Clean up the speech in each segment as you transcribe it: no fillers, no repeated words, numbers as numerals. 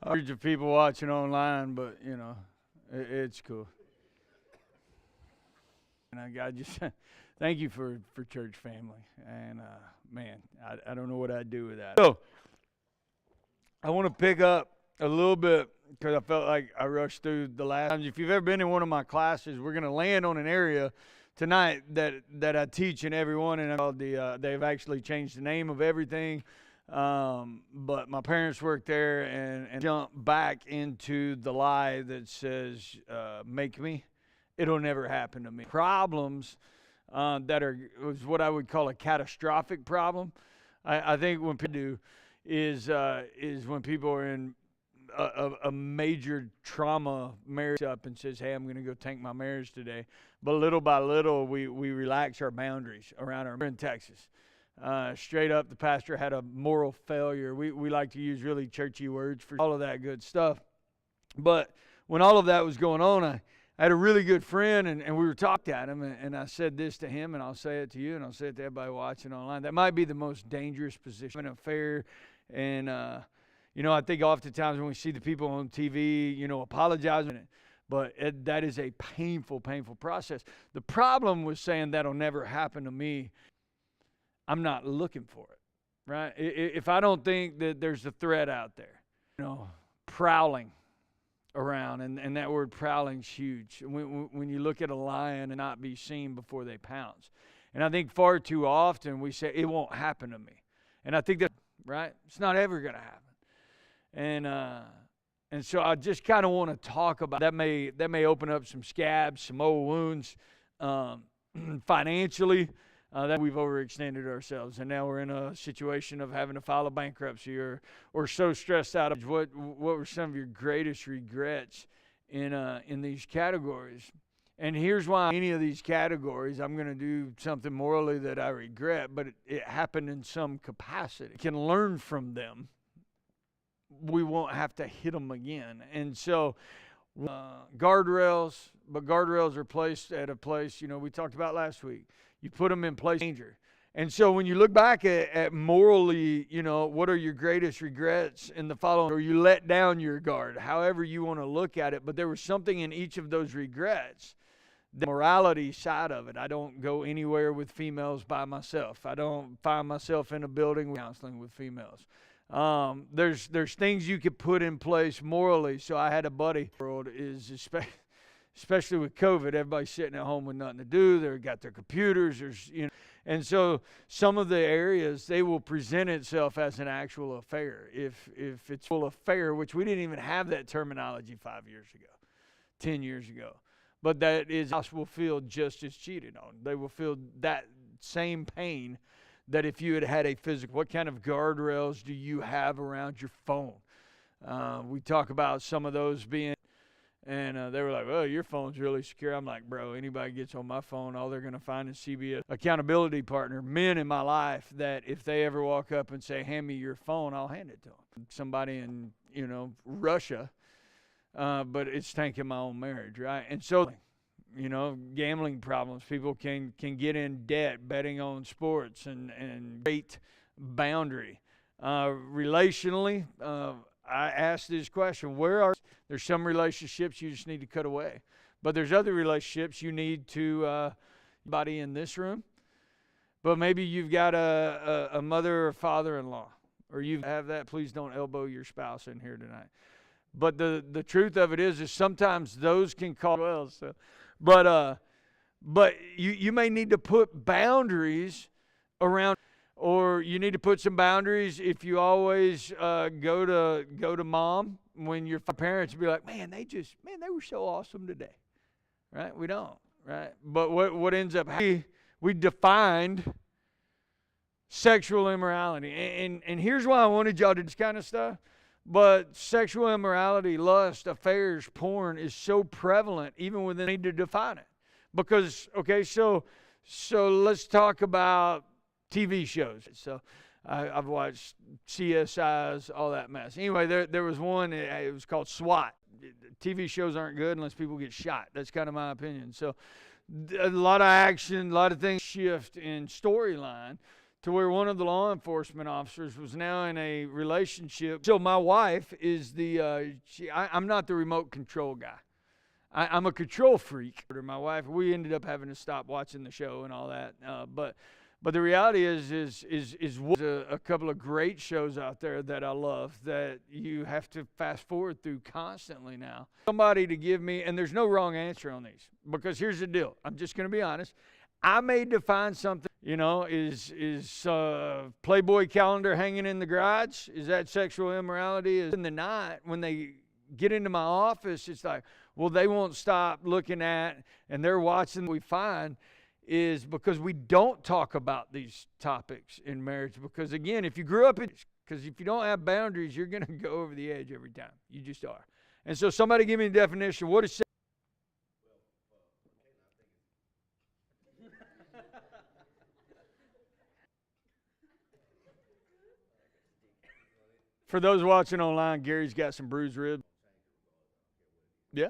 Hundreds of people watching online, but it's cool. And God just thank you for church family. And man, I don't know what I'd do with that. So I want to pick up a little bit because I felt like I rushed through the last times. If you've ever been in one of my classes, we're going to land on an area tonight that I teach in every one, and called they've actually changed the name of everything. But my parents worked there and jump back into the lie that says, make me. It'll never happen to me. Problems that was what I would call a catastrophic problem. I think when people do is when people are in a major trauma marriage up and says, hey, I'm going to go tank my marriage today. But little by little, we relax our boundaries around we're in Texas. Straight up, the pastor had a moral failure. We like to use really churchy words for all of that good stuff. But when all of that was going on, I had a really good friend, and we were talking at him, and I said this to him, and I'll say it to you, and I'll say it to everybody watching online. That might be the most dangerous position in an affair. And, I think oftentimes when we see the people on TV, apologizing, but that is a painful, painful process. The problem with saying that'll never happen to me, I'm not looking for it, right? If I don't think that there's a threat out there, prowling around, and that word prowling's huge. When you look at a lion and not be seen before they pounce. And I think far too often we say, it won't happen to me. And I think that, right? It's not ever going to happen. And so I just kind of want to talk about that. May open up some scabs, some old wounds, financially. That we've overextended ourselves, and now we're in a situation of having to file a bankruptcy or so stressed out. What were some of your greatest regrets in these categories? And here's why any of these categories, I'm going to do something morally that I regret, but it happened in some capacity. We can learn from them. We won't have to hit them again. And so guardrails, but guardrails are placed at a place, we talked about last week. You put them in place of danger. And so when you look back at morally, what are your greatest regrets in the following, or you let down your guard, however you want to look at it. But there was something in each of those regrets, the morality side of it. I don't go anywhere with females by myself. I don't find myself in a building counseling with females. There's things you could put in place morally. So I had a buddy. The world is especially with COVID, everybody's sitting at home with nothing to do. They've got their computers. And so some of the areas, they will present itself as an actual affair. If it's full affair, which we didn't even have that terminology 5 years ago, 10 years ago. But that is, house will feel just as cheated on. They will feel that same pain that if you had a physical. What kind of guardrails do you have around your phone? We talk about some of those being. And they were like, well, your phone's really secure. I'm like, bro, anybody gets on my phone, all they're going to find is CBS. Accountability partner, men in my life that if they ever walk up and say, hand me your phone, I'll hand it to them. Somebody in, Russia, but it's tanking my own marriage, right? And so, gambling problems. People can get in debt, betting on sports, and great boundary. Relationally, I asked this question, there's some relationships you just need to cut away. But there's other relationships you need to, body in this room. But maybe you've got a mother or father-in-law, or you have that. Please don't elbow your spouse in here tonight. But the truth of it is sometimes those can cause well. So, but you may need to put boundaries around. Or you need to put some boundaries if you always go to mom when your parents be like, man, they were so awesome today, right? We don't, right? But what ends up happening, we defined sexual immorality, and here's why I wanted y'all to do this kind of stuff. But sexual immorality, lust, affairs, porn is so prevalent even when they need to define it. Because so let's talk about TV shows. So I've watched CSIs, all that mess. Anyway, there was one, it was called SWAT. TV shows aren't good unless people get shot. That's kind of my opinion. So a lot of action, a lot of things shift in storyline to where one of the law enforcement officers was now in a relationship. So my wife is I'm not the remote control guy. I'm a control freak. My wife, we ended up having to stop watching the show and all that. But the reality is a couple of great shows out there that I love that you have to fast forward through constantly now. Somebody to give me, and there's no wrong answer on these, because here's the deal. I'm just going to be honest. I may define something, is Playboy calendar hanging in the garage? Is that sexual immorality? Is in the night when they get into my office, it's like, well, they won't stop looking at, and they're watching. What we find is because we don't talk about these topics in marriage. Because again, if you grew up because if you don't have boundaries, you're going to go over the edge every time. You just are. And so somebody give me a definition. What is For those watching online, Gary's got some bruised ribs. Yeah.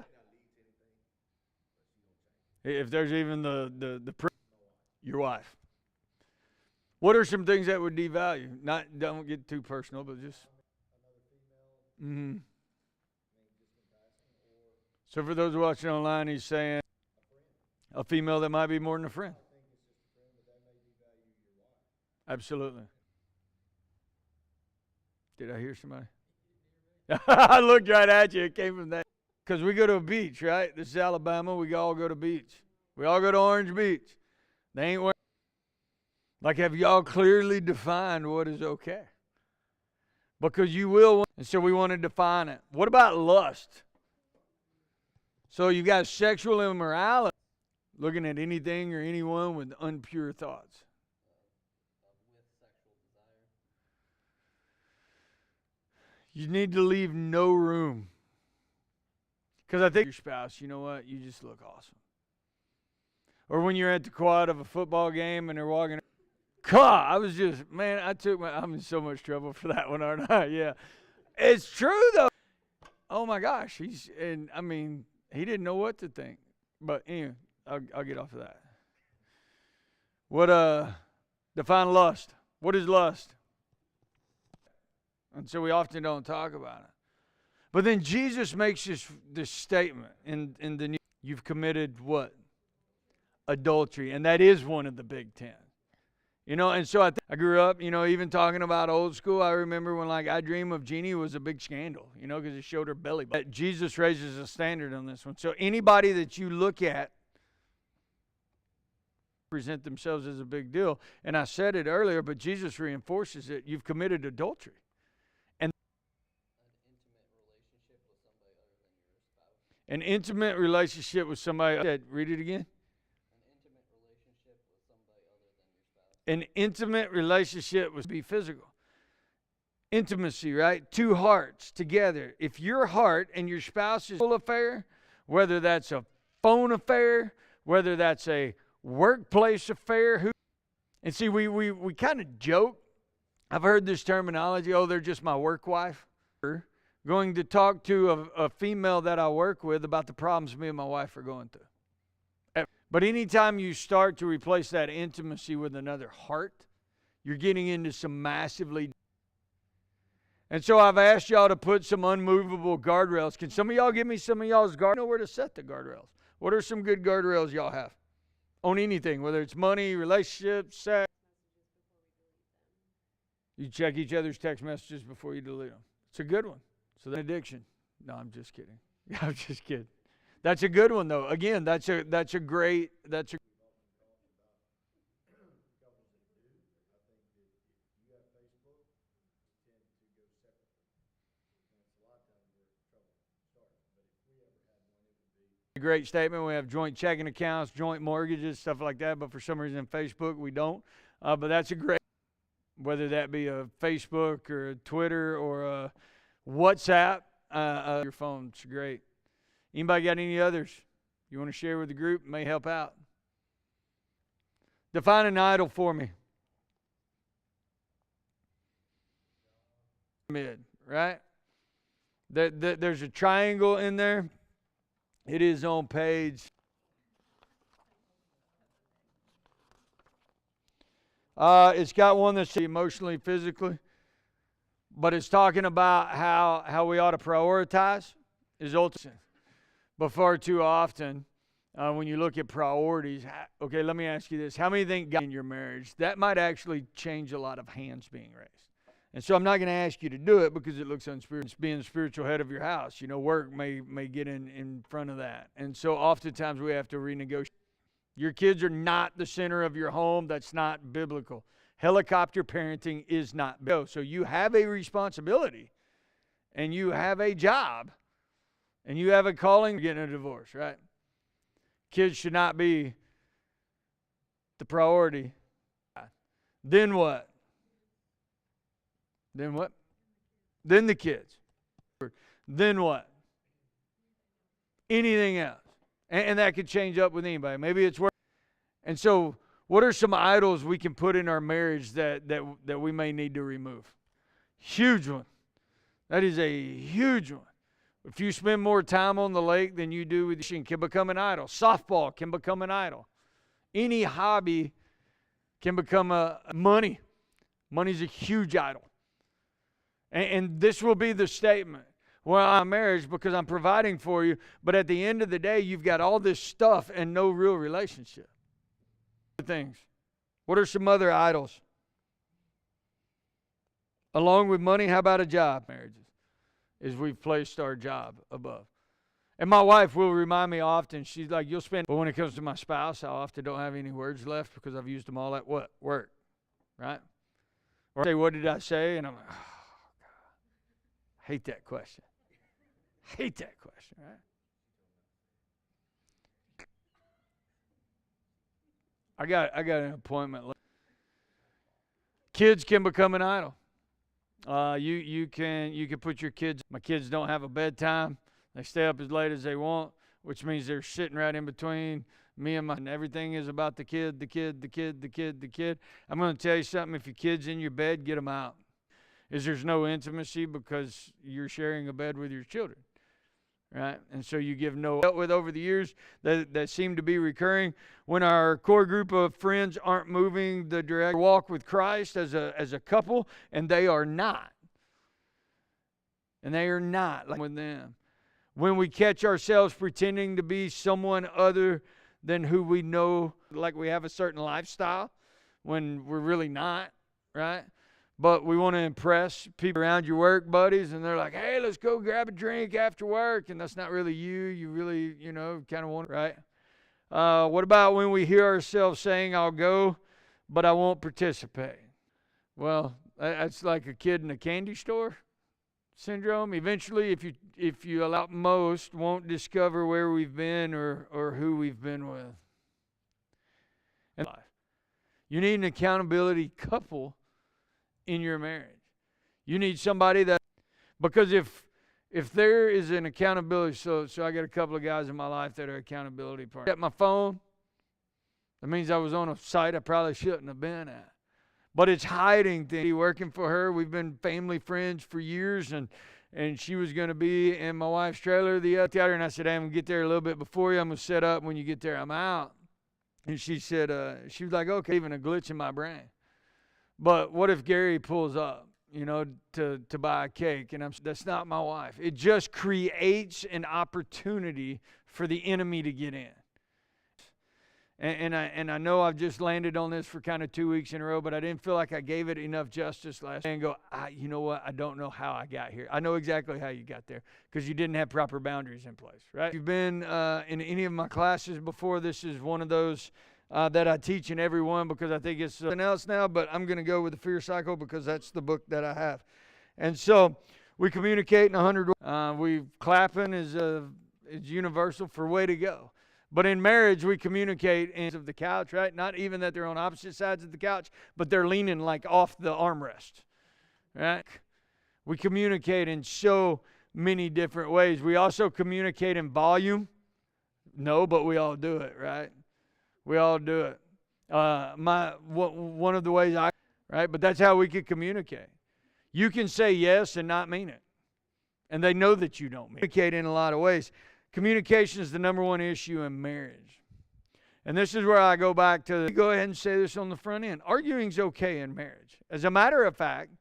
If there's even your wife. What are some things that would devalue? Don't get too personal, but just. Mm-hmm. So for those watching online, he's saying a female that might be more than a friend. Absolutely. Did I hear somebody? I looked right at you. It came from that. Because we go to a beach, right? This is Alabama. We all go to beach. We all go to Orange Beach. They ain't wearing. Like, have y'all clearly defined what is okay? Because you will. And so we want to define it. What about lust? So you got sexual immorality. Looking at anything or anyone with impure thoughts. You need to leave no room. Because I think your spouse, you know what? You just look awesome. Or when you're at the quad of a football game and they're walking. I'm in so much trouble for that one, aren't I? Yeah. It's true, though. Oh, my gosh. He didn't know what to think. But anyway, I'll get off of that. Define lust. What is lust? And so we often don't talk about it. But then Jesus makes this statement in the New. You've committed what? Adultery. And that is one of the big 10. And so I grew up, even talking about old school. I remember when I Dream of Jeannie was a big scandal, because it showed her belly button. Jesus raises a standard on this one. So anybody that you look at present themselves as a big deal. And I said it earlier, but Jesus reinforces it. You've committed adultery. An intimate relationship with somebody. Read it again. An intimate relationship would be physical. Intimacy, right? Two hearts together. If your heart and your spouse's affair, whether that's a phone affair, whether that's a workplace affair, and see, we kind of joke. I've heard this terminology, they're just my work wife. Going to talk to a female that I work with about the problems me and my wife are going through. But anytime you start to replace that intimacy with another heart, you're getting into some massively. And so I've asked y'all to put some unmovable guardrails. Can some of y'all give me some of y'all's guardrails? I know where to set the guardrails. What are some good guardrails y'all have? On anything, whether it's money, relationships, sex. You check each other's text messages before you delete them. It's a good one. So the addiction. No, I'm just kidding. I'm just kidding. That's a good one, though. Again, that's a great. A great statement. We have joint checking accounts, joint mortgages, stuff like that. But for some reason, Facebook, we don't. But that's a great. Whether that be a Facebook or a Twitter or a WhatsApp, your phone. It's great. Anybody got any others you want to share with the group? May help out. Define an idol for me. Right? There's a triangle in there. It is on page. It's got one that's emotionally, physically, but it's talking about how we ought to prioritize is ultimate. But far too often, when you look at priorities, okay, let me ask you this. How many think God in your marriage? That might actually change a lot of hands being raised. And so I'm not going to ask you to do it because it looks unspiritual. It's being the spiritual head of your house. You know, work may get in front of that. And so oftentimes we have to renegotiate. Your kids are not the center of your home. That's not biblical. Helicopter parenting is not biblical. So you have a responsibility, and you have a job, and you have a calling. Getting a divorce, right? Kids should not be the priority. Then what? Then what? Then the kids. Then what? Anything else. And that could change up with anybody. Maybe it's work. And so, what are some idols we can put in our marriage that we may need to remove? Huge one. That is a huge one. If you spend more time on the lake than you do with fishing, can become an idol. Softball can become an idol. Any hobby can become money. Money's a huge idol. And this will be the statement. Well, I'm married because I'm providing for you, but at the end of the day, you've got all this stuff and no real relationship. Things. What are some other idols? Along with money, how about a job? Marriages is we've placed our job above. And my wife will remind me often, she's like, you'll spend, but when it comes to my spouse, I often don't have any words left because I've used them all at what? Work, right? Or I say, what did I say? And I'm like, oh, God. Hate that question. Hate that question, right? I got an appointment. Kids can become an idol. You can put your kids. My kids don't have a bedtime. They stay up as late as they want, which means they're sitting right in between me and and everything is about the kid. I'm going to tell you something. If your kid's in your bed, get them out. There's no intimacy because you're sharing a bed with your children. Right? And so you give no dealt with over the years that seem to be recurring when our core group of friends aren't moving the direct walk with Christ as a couple, and they are not. And they are not like with them. When we catch ourselves pretending to be someone other than who we know, like we have a certain lifestyle, when we're really not, right? But we want to impress people around your work buddies, and they're like, hey, let's go grab a drink after work. And that's not really you. You really, kind of want it, right? What about when we hear ourselves saying, I'll go, but I won't participate? Well, that's like a kid in a candy store syndrome. Eventually, if you allow, most won't discover where we've been or who we've been with. And you need an accountability couple in your marriage. You need somebody that, because if there is an accountability, so I got a couple of guys in my life that are accountability partners. At my phone, that means I was on a site I probably shouldn't have been at. But it's hiding things. Working for her, we've been family friends for years, and she was going to be in my wife's trailer the other, and I said, hey, I'm going to get there a little bit before you. I'm going to set up. When you get there, I'm out. And she said, she was like, okay, even a glitch in my brain. But what if Gary pulls up, to buy a cake? And that's not my wife. It just creates an opportunity for the enemy to get in. And I know I've just landed on this for kind of 2 weeks in a row, but I didn't feel like I gave it enough justice last night. And go, you know what? I don't know how I got here. I know exactly how you got there because you didn't have proper boundaries in place, right? If you've been in any of my classes before, this is one of those that I teach in every one because I think it's something else now, but I'm going to go with the fear cycle because that's the book that I have. And so we communicate in 100 ways. Clapping is universal for way to go. But in marriage, we communicate of the couch, right? Not even that they're on opposite sides of the couch, but they're leaning like off the armrest, right? We communicate in so many different ways. We also communicate in volume. No, but we all do it, right? We all do it. One of the ways right? But that's how we can communicate. You can say yes and not mean it. And they know that you don't mean it. Communicate in a lot of ways. Communication is the number one issue in marriage. And this is where I go back to, go ahead and say this on the front end. Arguing's okay in marriage. As a matter of fact,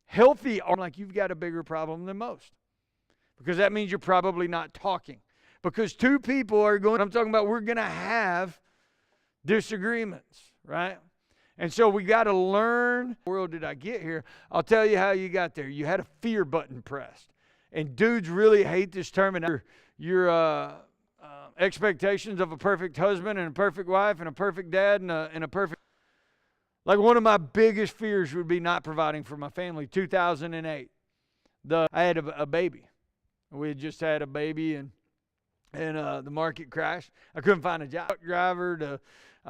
healthy, like you've got a bigger problem than most. Because that means you're probably not talking. Because two people are going, I'm talking about, we're going to have disagreements, right? And so we got to learn. What world did I get here? I'll tell you how you got there. You had a fear button pressed. And dudes really hate this term. And your expectations of a perfect husband and a perfect wife and a perfect dad and a perfect... Like one of my biggest fears would be not providing for my family. 2008, I had a baby. We had just had a baby, and the market crashed. I couldn't find a job. Driver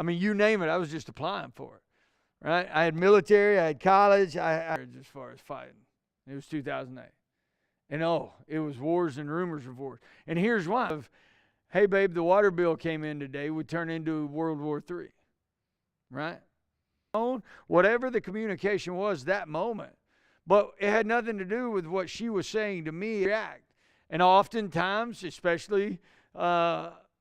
you name it, I was just applying for it, right? I had military, I had college, as far as fighting. It was 2008. And it was wars and rumors of wars. And here's why. Hey, babe, the water bill came in today, would turn into World War III, right? Whatever the communication was that moment. But it had nothing to do with what she was saying to me. And oftentimes, especially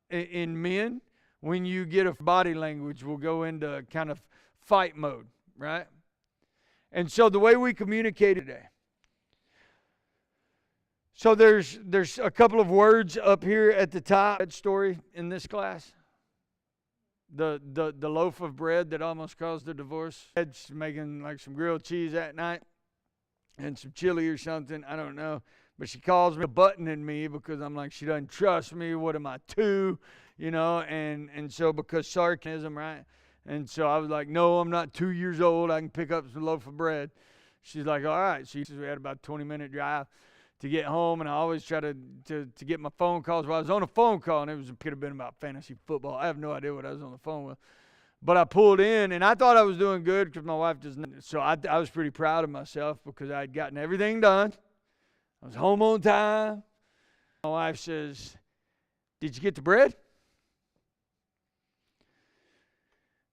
in men, when you get a body language, will go into kind of fight mode, right? And so the way we communicate today. So there's a couple of words up here at the top story in this class. The loaf of bread that almost caused the divorce. Ed's making like some grilled cheese that night and some chili or something. I don't know. But she calls me a button in me because I'm like, she doesn't trust me. What am I, 2? And so because sarcasm, right? And so I was like, no, I'm not 2 years old. I can pick up some loaf of bread. She's like, all right. She says we had about a 20-minute drive to get home, and I always try to get my phone calls. Well, I was on a phone call, and it could have been about fantasy football. I have no idea what I was on the phone with. But I pulled in, and I thought I was doing good because my wife doesn't. So I was pretty proud of myself because I had gotten everything done. I was home on time. My wife says, did you get the bread?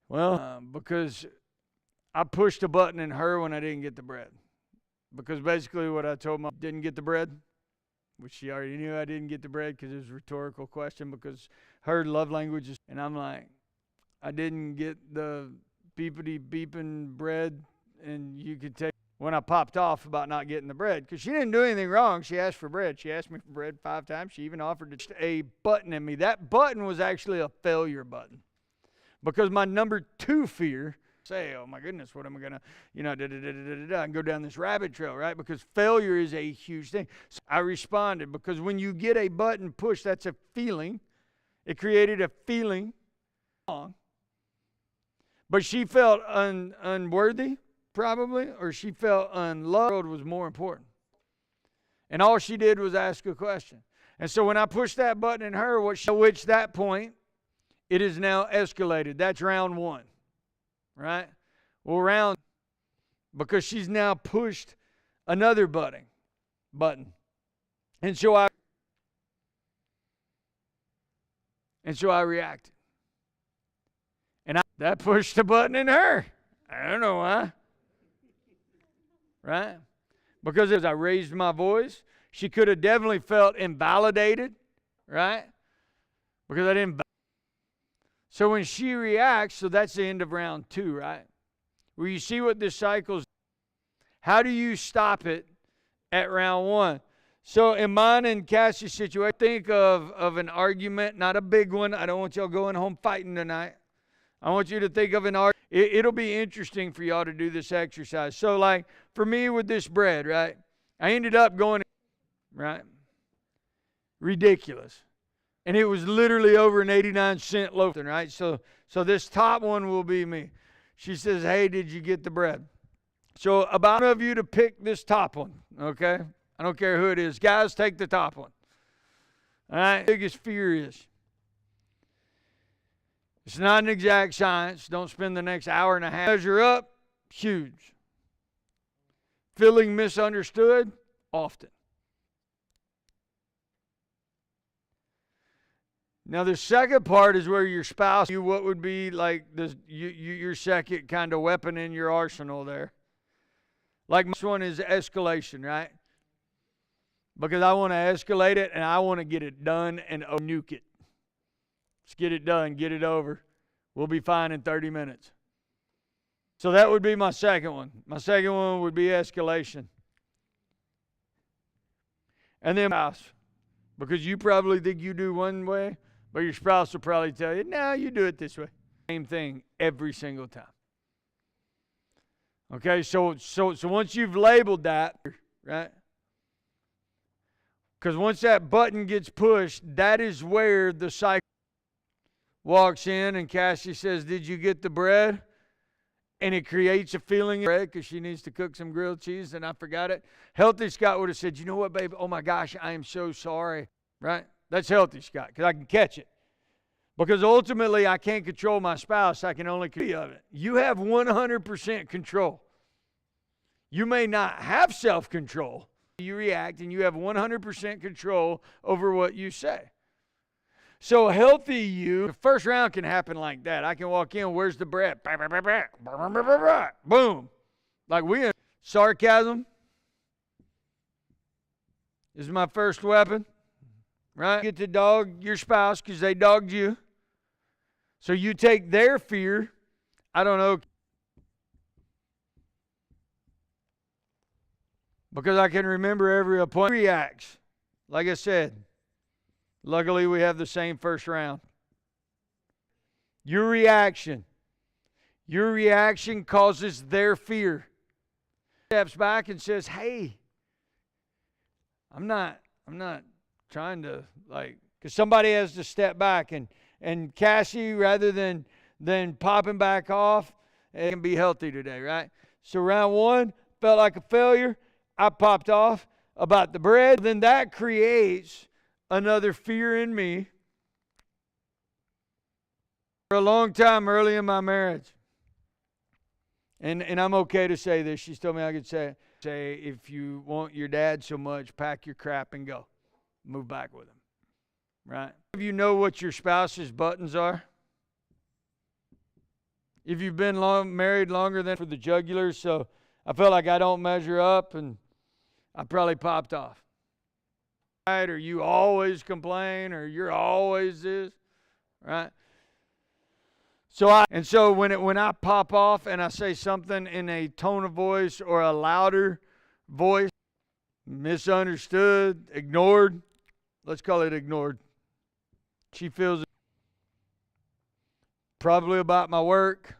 Well, because I pushed a button in her when I didn't get the bread. Because basically what I told my didn't get the bread, which she already knew I didn't get the bread because it was a rhetorical question because her love language is, and I'm like, I didn't get the beepity beeping bread, and you could take, when I popped off about not getting the bread, because she didn't do anything wrong. She asked for bread. She asked me for bread 5 times. She even offered a button in me. That button was actually a failure button because my number 2 fear, say, oh my goodness, what am I gonna, and go down this rabbit trail, right? Because failure is a huge thing. So I responded because when you get a button pushed, that's a feeling. It created a feeling. But she felt unworthy, probably, or she felt unloved. The world was more important. And all she did was ask a question. And so when I pushed that button in her, which that point, it is now escalated. That's round 1. Right? Well, because she's now pushed another button. And so I reacted. And that pushed the button in her. I don't know why. Right? Because as I raised my voice, she could have definitely felt invalidated. Right? Because I didn't. So when she reacts, so that's the end of round 2, right? Where you see what this cycle's. How do you stop it at round 1? So in mine and Cassie's situation, think of an argument, not a big one. I don't want y'all going home fighting tonight. I want you to think of an argument. It'll be interesting for y'all to do this exercise. So like for me with this bread, right? I ended up going, right? Ridiculous. And it was literally over an 89-cent loaf, right? So this top one will be me. She says, hey, did you get the bread? So about one of you to pick this top one, okay? I don't care who it is. Guys, take the top one. All right? Biggest fear is. It's not an exact science. Don't spend the next hour and a half. Measure up, huge. Feeling misunderstood, often. Now, the second part is where your spouse, what would be like your second kind of weapon in your arsenal there. Like this one is escalation, right? Because I want to escalate it and I want to get it done and nuke it. Let's get it done, get it over. We'll be fine in 30 minutes. So that would be my second one. My second one would be escalation. And then spouse, because you probably think you do one way, but your spouse will probably tell you, no, you do it this way. Same thing every single time. Okay, so once you've labeled that, right? Because once that button gets pushed, that is where the cycle walks in, and Cassie says, did you get the bread? And it creates a feeling of bread because she needs to cook some grilled cheese, and I forgot it. Healthy Scott would have said, you know what, babe? Oh, my gosh, I am so sorry, right? That's Healthy Scott because I can catch it. Because ultimately, I can't control my spouse. I can only control of it. You have 100% control. You may not have self-control. You react, and you have 100% control over what you say. So healthy you, the first round can happen like that. I can walk in, where's the bread? Boom. Like sarcasm is my first weapon, right? Get to dog your spouse because they dogged you. So you take their fear, I don't know, because I can remember every appointment reacts. Like I said, luckily we have the same first round. Your reaction causes their fear. Steps back and says, hey, I'm not trying to because somebody has to step back and Cassie, rather than popping back off, it can be healthy today, right? So round one felt like a failure. I popped off about the bread. Then that creates another fear in me. For a long time early in my marriage, and I'm okay to say this. She's told me I could say if you want your dad so much, pack your crap and go. Move back with him. Right? If you know what your spouse's buttons are, if you've been married longer than for the jugular, so I felt like I don't measure up, and I probably popped off. Right? Or you always complain, or you're always this, right? So when I pop off and I say something in a tone of voice or a louder voice, misunderstood, ignored, let's call it ignored. She feels probably about my work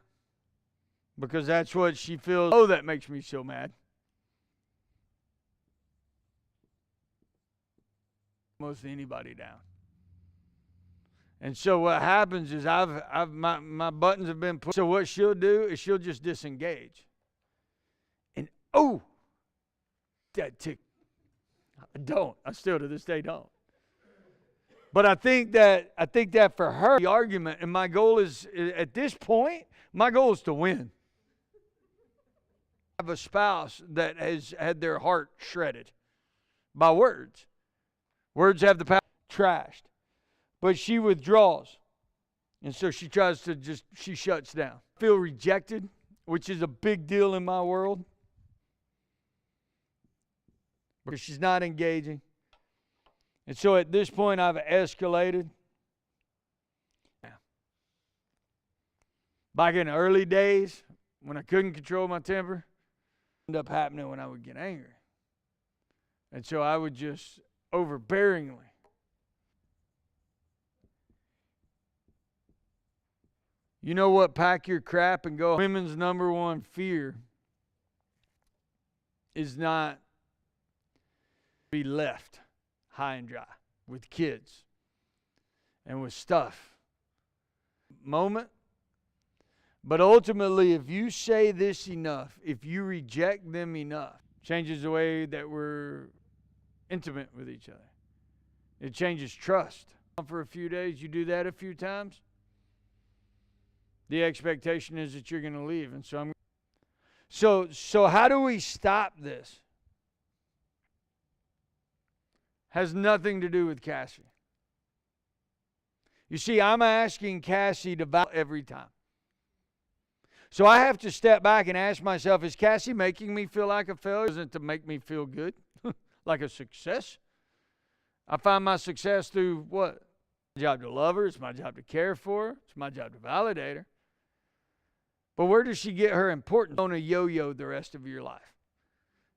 because that's what she feels. Oh, that makes me so mad. Most anybody down. And so what happens is my buttons have been put. So what she'll do is she'll just disengage. And that tick. I still to this day don't. But I think that for her, the argument, and my goal is, at this point, my goal is to win. I have a spouse that has had their heart shredded by words. Words have the power trashed. But she withdraws. And so she tries to she shuts down. Feel rejected, which is a big deal in my world. Because she's not engaging. And so at this point, I've escalated. Back in the early days, when I couldn't control my temper, it ended up happening when I would get angry. And so I would just overbearingly. You know what? Pack your crap and go. Women's number one fear is not be left high and dry with kids and with stuff. Moment. But ultimately, if you say this enough, if you reject them enough, changes the way that we're intimate with each other. It changes trust. For a few days, you do that a few times, the expectation is that you're going to leave. And so how do we stop this? Has nothing to do with Cassie. You see, I'm asking Cassie to vow every time. So I have to step back and ask myself, is Cassie making me feel like a failure? Isn't to make me feel good, like a success? I find my success through what? my job to love her. It's my job to care for her. It's my job to validate her. But where does she get her importance? On a yo-yo the rest of your life.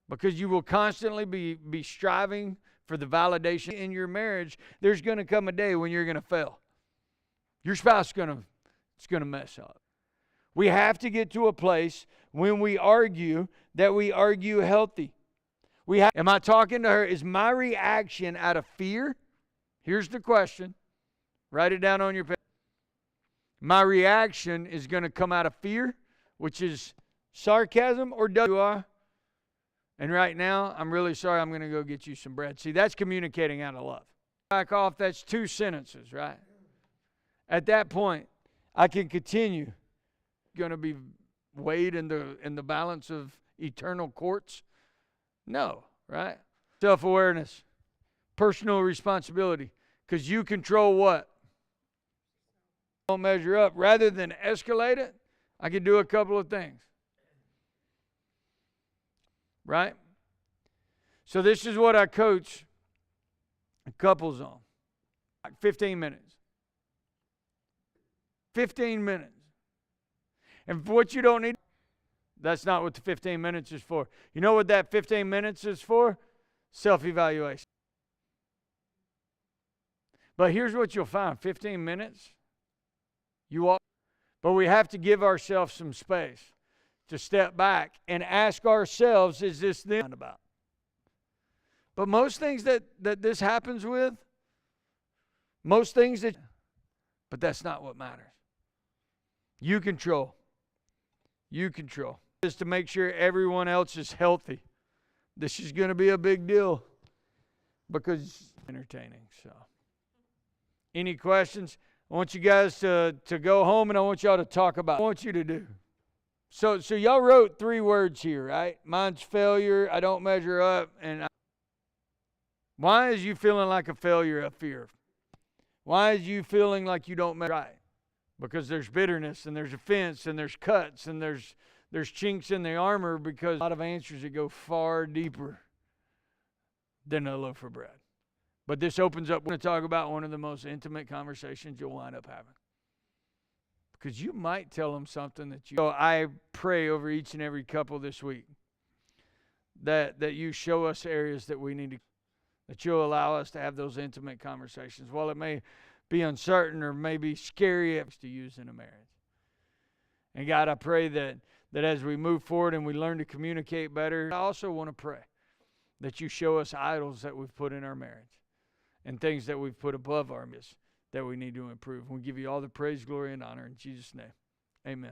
Because you will constantly be striving for the validation in your marriage. There's going to come a day when you're going to fail. Your spouse is going to mess up. We have to get to a place when we argue that we argue healthy. Am I talking to her? Is my reaction out of fear? Here's the question. Write it down on your page. My reaction is going to come out of fear, which is sarcasm, or do I? And right now, I'm really sorry, I'm going to go get you some bread. See, that's communicating out of love. Back off, that's 2 sentences, right? At that point, I can continue. Going to be weighed in the balance of eternal courts? No, right? Self-awareness, personal responsibility, because you control what? Don't measure up. Rather than escalate it, I can do a couple of things. Right? So this is what I coach couples on. Like 15 minutes. 15 minutes. And what you don't need, that's not what the 15 minutes is for. You know what that 15 minutes is for? Self-evaluation. But here's what you'll find. 15 minutes, you walk. But we have to give ourselves some space to step back and ask ourselves, is this them about? But most things that this happens with, but that's not what matters. You control. You control. Is to make sure everyone else is healthy. This is going to be a big deal because it's entertaining. So, any questions? I want you guys to go home, and I want y'all to talk about what I want you to do. So y'all wrote 3 words here, right? Mine's failure, I don't measure up, and why is you feeling like a failure of fear? Why is you feeling like you don't measure right? Because there's bitterness, and there's offense, and there's cuts, and there's chinks in the armor, because a lot of answers that go far deeper than a loaf of bread. But this opens up, we're going to talk about one of the most intimate conversations you'll wind up having. Because you might tell them something that you... So I pray over each and every couple this week that you show us areas that we need to... That you'll allow us to have those intimate conversations. While it may be uncertain or may be scary to use in a marriage. And God, I pray that as we move forward and we learn to communicate better, I also want to pray that you show us idols that we've put in our marriage and things that we've put above our midst that we need to improve. We give you all the praise, glory, and honor in Jesus' name. Amen.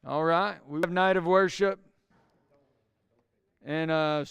All right. We have night of worship. And